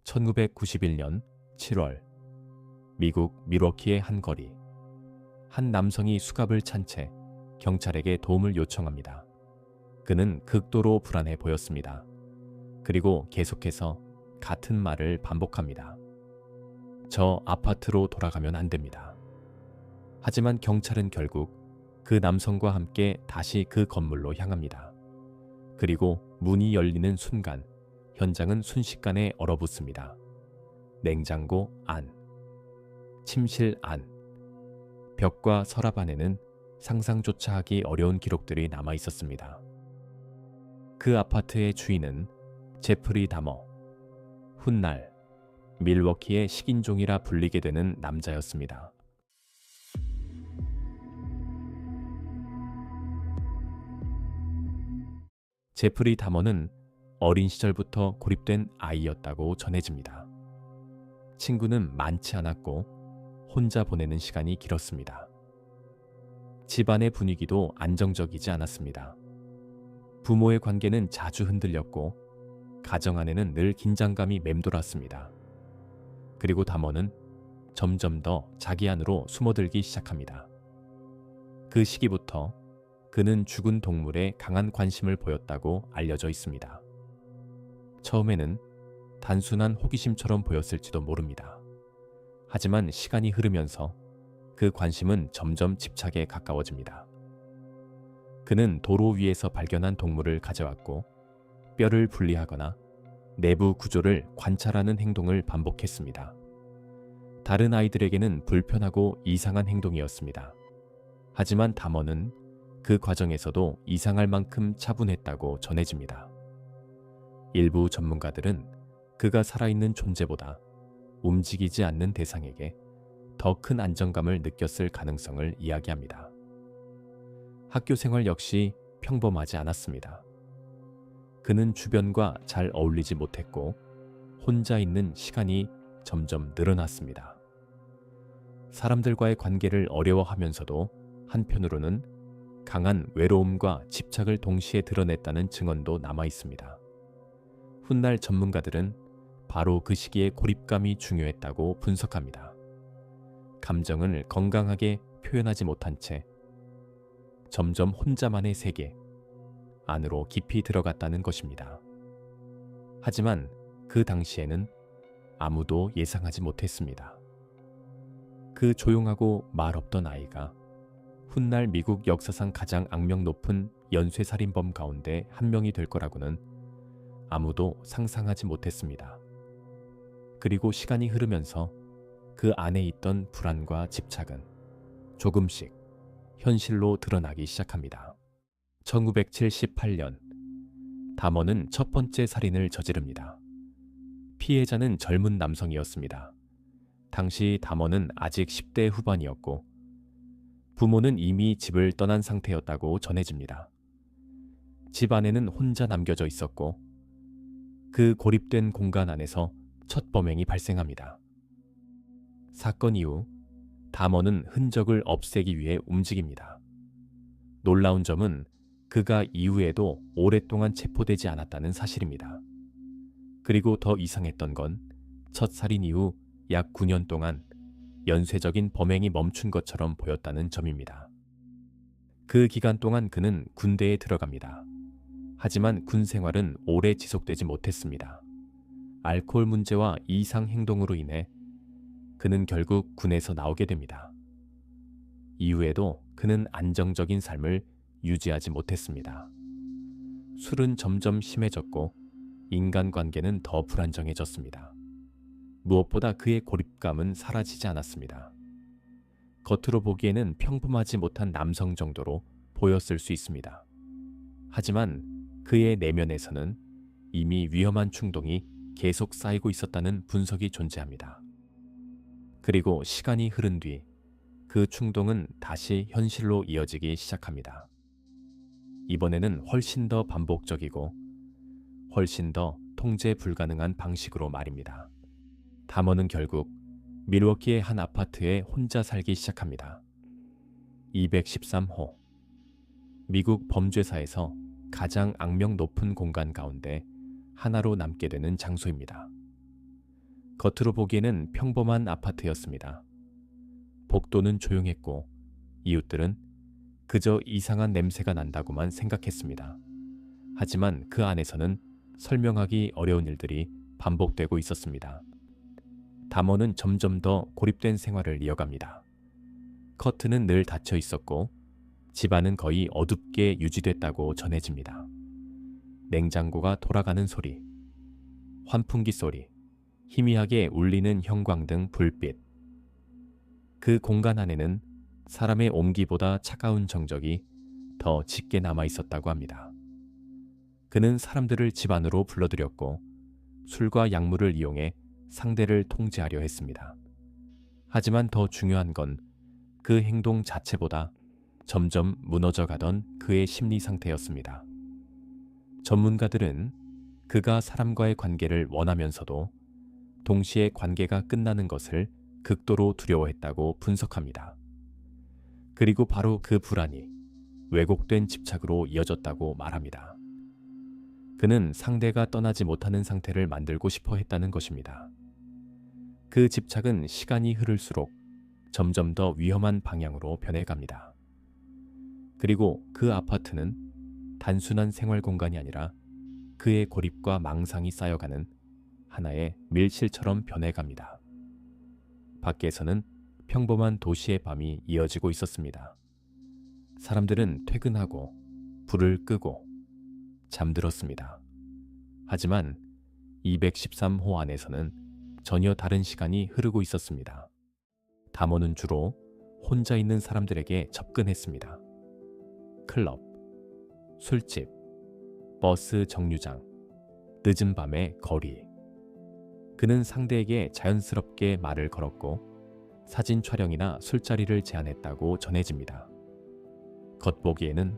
1991년 7월 미국 밀워키의 한 거리. 한 남성이 수갑을 찬 채 경찰에게 도움을 요청합니다. 그는 극도로 불안해 보였습니다. 그리고 계속해서 같은 말을 반복합니다. 저 아파트로 돌아가면 안 됩니다. 하지만 경찰은 결국 그 남성과 함께 다시 그 건물로 향합니다. 그리고 문이 열리는 순간 현장은 순식간에 얼어붙습니다. 냉장고 안, 침실 안, 벽과 서랍 안에는 상상조차 하기 어려운 기록들이 남아 있었습니다. 그 아파트의 주인은 제프리 다머, 훗날 밀워키의 식인종이라 불리게 되는 남자였습니다. 제프리 다머는 어린 시절부터 고립된 아이였다고 전해집니다. 친구는 많지 않았고 혼자 보내는 시간이 길었습니다. 집안의 분위기도 안정적이지 않았습니다. 부모의 관계는 자주 흔들렸고 가정 안에는 늘 긴장감이 맴돌았습니다. 그리고 다머는 점점 더 자기 안으로 숨어들기 시작합니다. 그 시기부터 그는 죽은 동물에 강한 관심을 보였다고 알려져 있습니다. 처음에는 단순한 호기심처럼 보였을지도 모릅니다. 하지만 시간이 흐르면서 그 관심은 점점 집착에 가까워집니다. 그는 도로 위에서 발견한 동물을 가져왔고 뼈를 분리하거나 내부 구조를 관찰하는 행동을 반복했습니다. 다른 아이들에게는 불편하고 이상한 행동이었습니다. 하지만 다머는 그 과정에서도 이상할 만큼 차분했다고 전해집니다. 일부 전문가들은 그가 살아있는 존재보다 움직이지 않는 대상에게 더 큰 안정감을 느꼈을 가능성을 이야기합니다. 학교 생활 역시 평범하지 않았습니다. 그는 주변과 잘 어울리지 못했고 혼자 있는 시간이 점점 늘어났습니다. 사람들과의 관계를 어려워하면서도 한편으로는 강한 외로움과 집착을 동시에 드러냈다는 증언도 남아 있습니다. 훗날 전문가들은 바로 그 시기에 고립감이 중요했다고 분석합니다. 감정을 건강하게 표현하지 못한 채 점점 혼자만의 세계 안으로 깊이 들어갔다는 것입니다. 하지만 그 당시에는 아무도 예상하지 못했습니다. 그 조용하고 말없던 아이가 훗날 미국 역사상 가장 악명 높은 연쇄살인범 가운데 한 명이 될 거라고는 아무도 상상하지 못했습니다. 그리고 시간이 흐르면서 그 안에 있던 불안과 집착은 조금씩 현실로 드러나기 시작합니다. 1978년 다머는 첫 번째 살인을 저지릅니다. 피해자는 젊은 남성이었습니다. 당시 다머는 아직 10대 후반이었고 부모는 이미 집을 떠난 상태였다고 전해집니다. 집 안에는 혼자 남겨져 있었고 그 고립된 공간 안에서 첫 범행이 발생합니다. 사건 이후 다머는 흔적을 없애기 위해 움직입니다. 놀라운 점은 그가 이후에도 오랫동안 체포되지 않았다는 사실입니다. 그리고 더 이상했던 건 첫 살인 이후 약 9년 동안 연쇄적인 범행이 멈춘 것처럼 보였다는 점입니다. 그 기간 동안 그는 군대에 들어갑니다. 하지만 군 생활은 오래 지속되지 못했습니다. 알코올 문제와 이상 행동으로 인해 그는 결국 군에서 나오게 됩니다. 이후에도 그는 안정적인 삶을 유지하지 못했습니다. 술은 점점 심해졌고 인간관계는 더 불안정해졌습니다. 무엇보다 그의 고립감은 사라지지 않았습니다. 겉으로 보기에는 평범하지 못한 남성 정도로 보였을 수 있습니다. 하지만 그의 내면에서는 이미 위험한 충동이 계속 쌓이고 있었다는 분석이 존재합니다. 그리고 시간이 흐른 뒤 그 충동은 다시 현실로 이어지기 시작합니다. 이번에는 훨씬 더 반복적이고 훨씬 더 통제 불가능한 방식으로 말입니다. 다머는 결국 밀워키의 한 아파트에 혼자 살기 시작합니다. 213호. 미국 범죄사에서 가장 악명 높은 공간 가운데 하나로 남게 되는 장소입니다. 겉으로 보기에는 평범한 아파트였습니다. 복도는 조용했고 이웃들은 그저 이상한 냄새가 난다고만 생각했습니다. 하지만 그 안에서는 설명하기 어려운 일들이 반복되고 있었습니다. 담원은 점점 더 고립된 생활을 이어갑니다. 커튼은 늘 닫혀 있었고 집안은 거의 어둡게 유지됐다고 전해집니다. 냉장고가 돌아가는 소리, 환풍기 소리, 희미하게 울리는 형광등 불빛. 그 공간 안에는 사람의 온기보다 차가운 정적이 더 짙게 남아 있었다고 합니다. 그는 사람들을 집 안으로 불러들였고 술과 약물을 이용해 상대를 통제하려 했습니다. 하지만 더 중요한 건 그 행동 자체보다 점점 무너져 가던 그의 심리 상태였습니다. 전문가들은 그가 사람과의 관계를 원하면서도 동시에 관계가 끝나는 것을 극도로 두려워했다고 분석합니다. 그리고 바로 그 불안이 왜곡된 집착으로 이어졌다고 말합니다. 그는 상대가 떠나지 못하는 상태를 만들고 싶어 했다는 것입니다. 그 집착은 시간이 흐를수록 점점 더 위험한 방향으로 변해갑니다. 그리고 그 아파트는 단순한 생활 공간이 아니라 그의 고립과 망상이 쌓여가는 하나의 밀실처럼 변해갑니다. 밖에서는 평범한 도시의 밤이 이어지고 있었습니다. 사람들은 퇴근하고 불을 끄고 잠들었습니다. 하지만 213호 안에서는 전혀 다른 시간이 흐르고 있었습니다. 담원은 주로 혼자 있는 사람들에게 접근했습니다. 클럽, 술집, 버스 정류장, 늦은 밤의 거리. 그는 상대에게 자연스럽게 말을 걸었고 사진 촬영이나 술자리를 제안했다고 전해집니다. 겉보기에는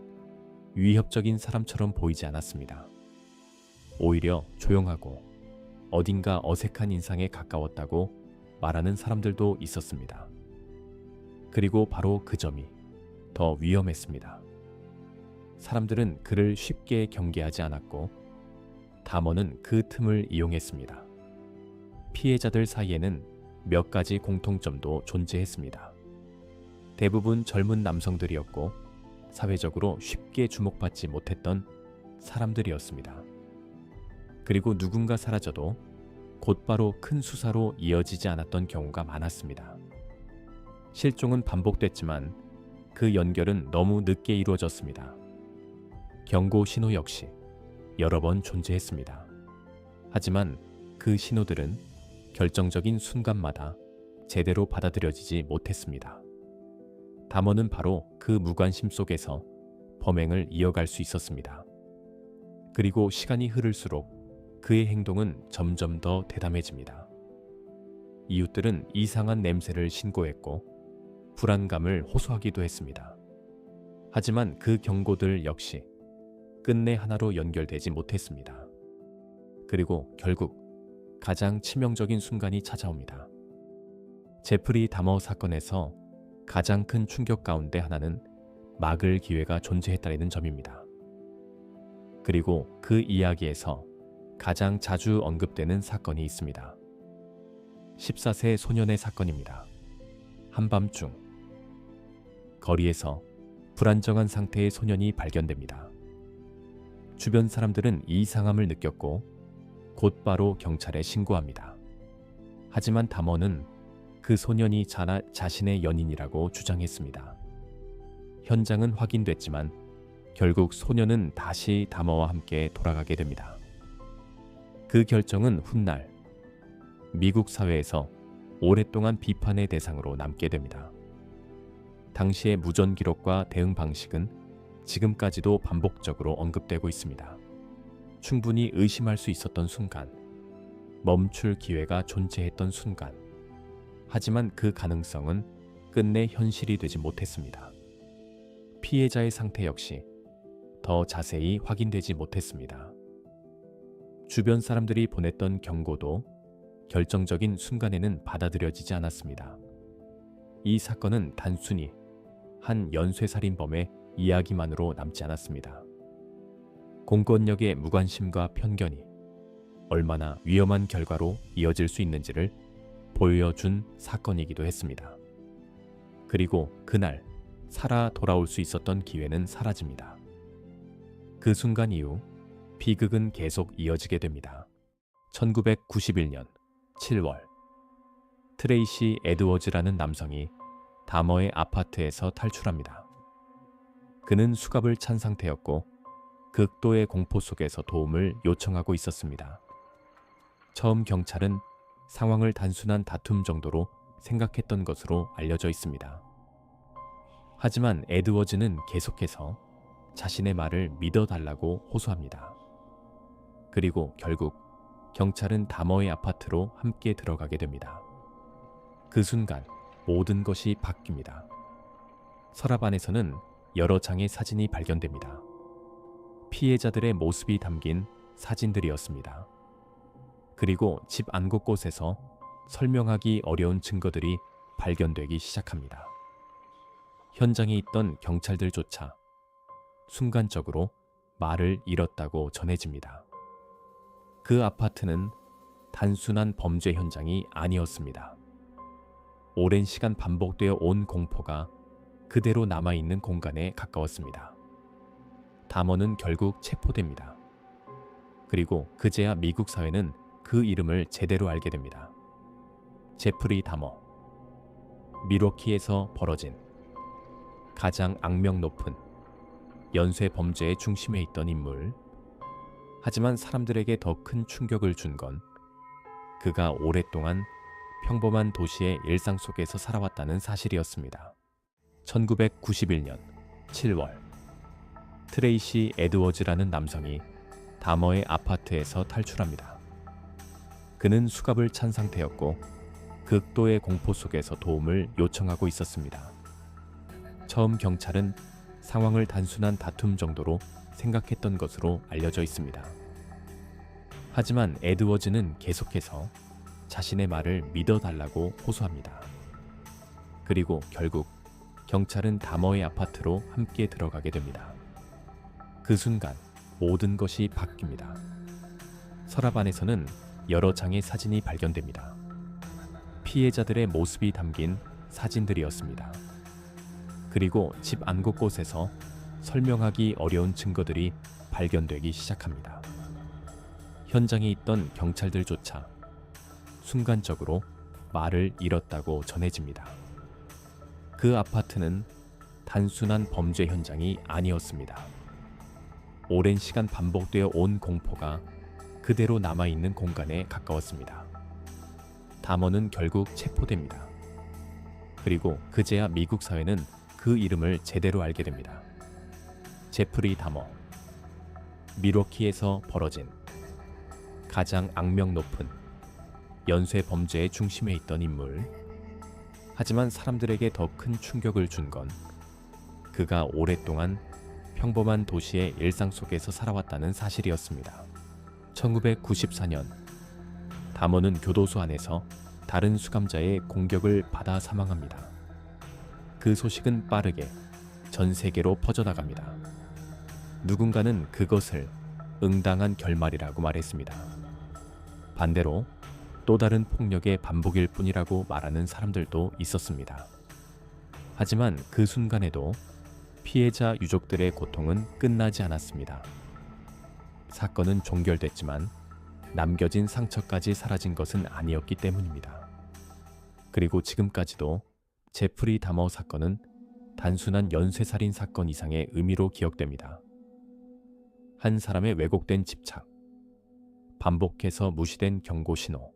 위협적인 사람처럼 보이지 않았습니다. 오히려 조용하고 어딘가 어색한 인상에 가까웠다고 말하는 사람들도 있었습니다. 그리고 바로 그 점이 더 위험했습니다. 사람들은 그를 쉽게 경계하지 않았고 담원은 그 틈을 이용했습니다. 피해자들 사이에는 몇 가지 공통점도 존재했습니다. 대부분 젊은 남성들이었고 사회적으로 쉽게 주목받지 못했던 사람들이었습니다. 그리고 누군가 사라져도 곧바로 큰 수사로 이어지지 않았던 경우가 많았습니다. 실종은 반복됐지만 그 연결은 너무 늦게 이루어졌습니다. 경고 신호 역시 여러 번 존재했습니다. 하지만 그 신호들은 결정적인 순간마다 제대로 받아들여지지 못했습니다. 담원은 바로 그 무관심 속에서 범행을 이어갈 수 있었습니다. 그리고 시간이 흐를수록 그의 행동은 점점 더 대담해집니다. 이웃들은 이상한 냄새를 신고했고 불안감을 호소하기도 했습니다. 하지만 그 경고들 역시 끝내 하나로 연결되지 못했습니다. 그리고 결국 가장 치명적인 순간이 찾아옵니다. 제프리 다머 사건에서 가장 큰 충격 가운데 하나는 막을 기회가 존재했다는 점입니다. 그리고 그 이야기에서 가장 자주 언급되는 사건이 있습니다. 14세 소년의 사건입니다. 한밤중 거리에서 불안정한 상태의 소년이 발견됩니다. 주변 사람들은 이상함을 느꼈고 곧바로 경찰에 신고합니다. 하지만 담원은 그 소년이 자신의 연인이라고 주장했습니다. 현장은 확인됐지만 결국 소년은 다시 담원와 함께 돌아가게 됩니다. 그 결정은 훗날 미국 사회에서 오랫동안 비판의 대상으로 남게 됩니다. 당시의 무전 기록과 대응 방식은 지금까지도 반복적으로 언급되고 있습니다. 충분히 의심할 수 있었던 순간, 멈출 기회가 존재했던 순간, 하지만 그 가능성은 끝내 현실이 되지 못했습니다. 피해자의 상태 역시 더 자세히 확인되지 못했습니다. 주변 사람들이 보냈던 경고도 결정적인 순간에는 받아들여지지 않았습니다. 이 사건은 단순히 한 연쇄살인범의 이야기만으로 남지 않았습니다. 공권력의 무관심과 편견이 얼마나 위험한 결과로 이어질 수 있는지를 보여준 사건이기도 했습니다. 그리고 그날 살아 돌아올 수 있었던 기회는 사라집니다. 그 순간 이후 비극은 계속 이어지게 됩니다. 1991년 7월 트레이시 에드워즈라는 남성이 다머의 아파트에서 탈출합니다. 그는 수갑을 찬 상태였고 극도의 공포 속에서 도움을 요청하고 있었습니다. 처음 경찰은 상황을 단순한 다툼 정도로 생각했던 것으로 알려져 있습니다. 하지만 에드워즈는 계속해서 자신의 말을 믿어달라고 호소합니다. 그리고 결국 경찰은 다머의 아파트로 함께 들어가게 됩니다. 그 순간 모든 것이 바뀝니다. 서랍 안에서는 여러 장의 사진이 발견됩니다. 피해자들의 모습이 담긴 사진들이었습니다. 그리고 집 안 곳곳에서 설명하기 어려운 증거들이 발견되기 시작합니다. 현장에 있던 경찰들조차 순간적으로 말을 잃었다고 전해집니다. 그 아파트는 단순한 범죄 현장이 아니었습니다. 오랜 시간 반복되어 온 공포가 그대로 남아있는 공간에 가까웠습니다. 다머는 결국 체포됩니다. 그리고 그제야 미국 사회는 그 이름을 제대로 알게 됩니다. 제프리 다머. 밀워키에서 벌어진 가장 악명 높은 연쇄 범죄의 중심에 있던 인물. 하지만 사람들에게 더 큰 충격을 준 건 그가 오랫동안 평범한 도시의 일상 속에서 살아왔다는 사실이었습니다. 1991년 7월 트레이시 에드워즈라는 남성이 다머의 아파트에서 탈출합니다. 그는 수갑을 찬 상태였고 극도의 공포 속에서 도움을 요청하고 있었습니다. 처음 경찰은 상황을 단순한 다툼 정도로 생각했던 것으로 알려져 있습니다. 하지만 에드워즈는 계속해서 자신의 말을 믿어달라고 호소합니다. 그리고 결국 경찰은 다머의 아파트로 함께 들어가게 됩니다. 그 순간 모든 것이 바뀝니다. 서랍 안에서는 여러 장의 사진이 발견됩니다. 피해자들의 모습이 담긴 사진들이었습니다. 그리고 집 안 곳곳에서 설명하기 어려운 증거들이 발견되기 시작합니다. 현장에 있던 경찰들조차 순간적으로 말을 잃었다고 전해집니다. 그 아파트는 단순한 범죄 현장이 아니었습니다. 오랜 시간 반복되어 온 공포가 그대로 남아있는 공간에 가까웠습니다. 다머는 결국 체포됩니다. 그리고 그제야 미국 사회는 그 이름을 제대로 알게 됩니다. 제프리 다머. 밀워키에서 벌어진 가장 악명 높은 연쇄 범죄의 중심에 있던 인물. 하지만 사람들에게 더 큰 충격을 준 건 그가 오랫동안 평범한 도시의 일상 속에서 살아왔다는 사실이었습니다. 1994년 다머는 교도소 안에서 다른 수감자의 공격을 받아 사망합니다. 그 소식은 빠르게 전 세계로 퍼져나갑니다. 누군가는 그것을 응당한 결말이라고 말했습니다. 반대로 또 다른 폭력의 반복일 뿐이라고 말하는 사람들도 있었습니다. 하지만 그 순간에도 피해자 유족들의 고통은 끝나지 않았습니다. 사건은 종결됐지만 남겨진 상처까지 사라진 것은 아니었기 때문입니다. 그리고 지금까지도 제프리 다머 사건은 단순한 연쇄살인 사건 이상의 의미로 기억됩니다. 한 사람의 왜곡된 집착, 반복해서 무시된 경고 신호,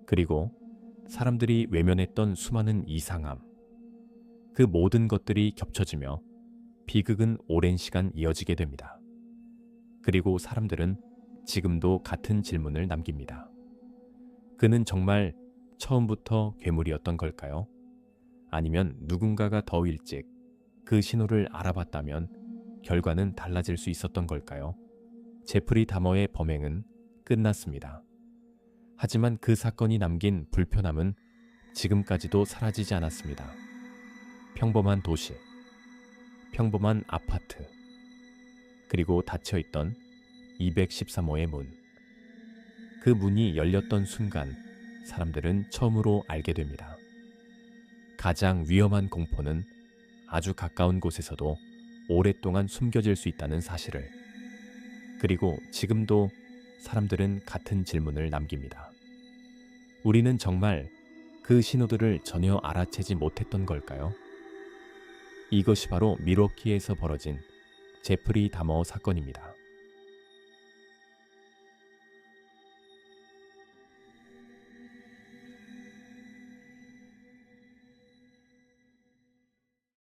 그리고 사람들이 외면했던 수많은 이상함, 그 모든 것들이 겹쳐지며 비극은 오랜 시간 이어지게 됩니다. 그리고 사람들은 지금도 같은 질문을 남깁니다. 그는 정말 처음부터 괴물이었던 걸까요? 아니면 누군가가 더 일찍 그 신호를 알아봤다면 결과는 달라질 수 있었던 걸까요? 제프리 다머의 범행은 끝났습니다. 하지만 그 사건이 남긴 불편함은 지금까지도 사라지지 않았습니다. 평범한 도시, 평범한 아파트, 그리고 닫혀있던 213호의 문. 그 문이 열렸던 순간 사람들은 처음으로 알게 됩니다. 가장 위험한 공포는 아주 가까운 곳에서도 오랫동안 숨겨질 수 있다는 사실을. 그리고 지금도 사람들은 같은 질문을 남깁니다. 우리는 정말 그 신호들을 전혀 알아채지 못했던 걸까요? 이것이 바로 밀워키에서 벌어진 제프리 다머 사건입니다.